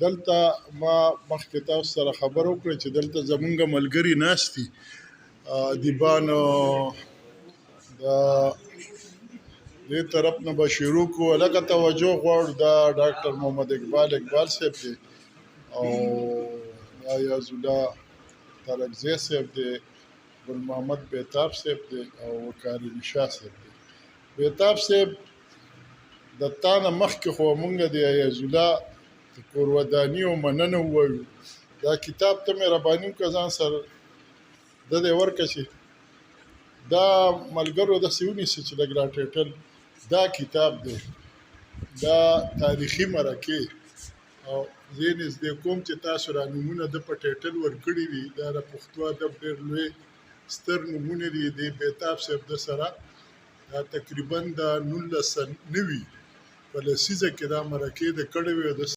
دلته ما مخکې تاسو سره خبره وکړه چې دلته زمونږ ملګري ناست دي ادیبانو د دې طرف نه به شروع کړو. لکه توجه غواړو دا ډاکټر محمد اقبال صاحب دی او یحیی الله ترکزی صاحب دی، ګل محمد بیتاب صاحب دی او کاریم شاه صاحب دی. بیتاب صاحب د تا نه مخکې خو مونږ د یحیی الله د کور وداني او مننه ووایو. دا کتاب ته مهرباني وکړه ځان سره د دې ورکړه چې دا ملګرو داسې ونیسي چې لږ راټیټل. دا کتاب دی، دا تاریخي مرکې او زه یې نږدې کوم چې تاسو را نومونه ده په ټیټل ورکړي دي. دا د پښتو ادب ډېر لوی ستر نومونه دي د بیتاب صاحب د سره. دا تقریبا د 1990 په لسیزه کې دا مرکې د کړې وې.